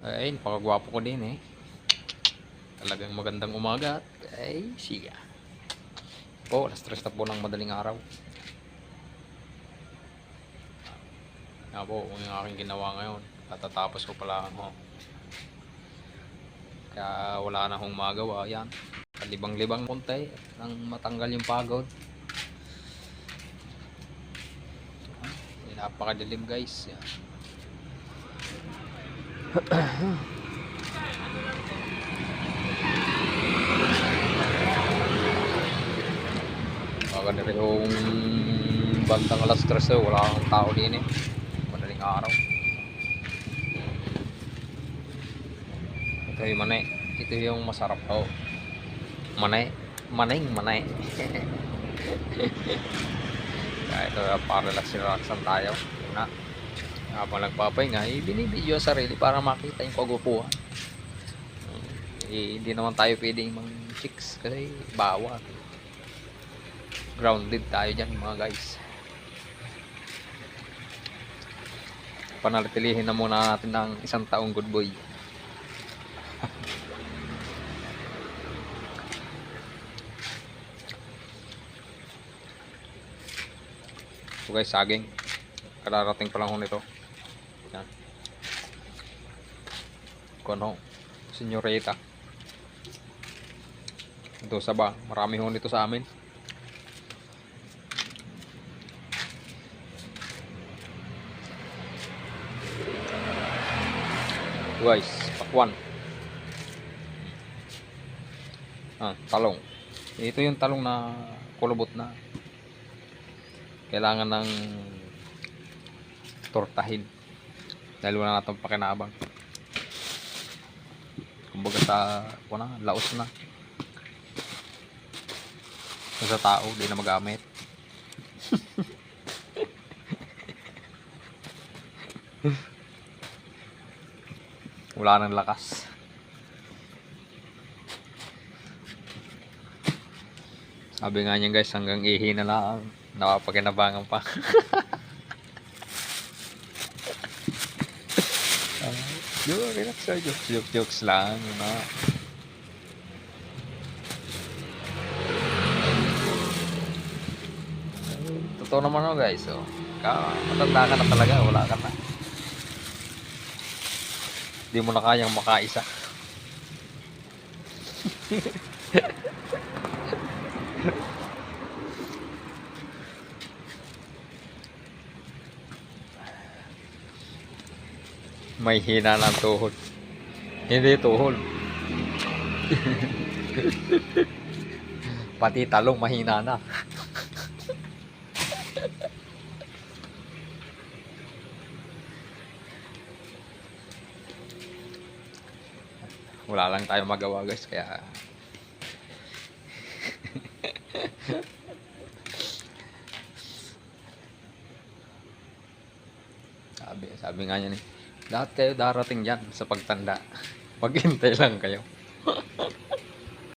Ay, napakagwapo ko din eh. Talagang magandang umaga. Ay, siya. Po, alas 3 na po ng madaling araw. Nga po, yung aking ginawa ngayon. Katatapos ko pala ako. Kaya wala na akong magawa. Yan. Kalibang-libang konti nang matanggal yung pagod. Napakadilim guys. Yan. Maganda rin yung bandang alas 3 wala akong tao din eh. Madaling araw. Ito yung manay. Ito yung masarap to. Manay. Manay. Kaya ito para relax-relaxan tayo. Una. Habang nagpapahinga, binibidyo ang sarili para makita yung kagupuhan. Hindi naman tayo pwedeng mang chicks kasi bawal. Grounded tayo dyan mga guys. Panalitilihin na muna natin ng 1 taong good boy. So guys, saging. Kararating pa lang ho nito. Yan. Kono, senyorita. Ito sa ba, marami ho nito sa amin. Guys, pakwan. Talong. Ito yung talong na kulubot na. Kailangan ng tortahin. Dahil wala na itong pakinabang. Kumbaga sa laos na. Sa tao, di na magamit. Wala nang lakas. Sabi nga niya guys, hanggang ihi na lang. Napapakinabangan pa. Relax sa jokes lang. Totoo naman ako guys. So, matanda ka na talaga. Wala ka na. Hindi mo na kayang makaisa. May hina ng tuhod. Hindi tuhod. Pati talong mahina na. Wala lang tayo magawa guys, kaya sabi nga niya lahat kayo darating dyan sa pagtanda. Paghintay lang kayo.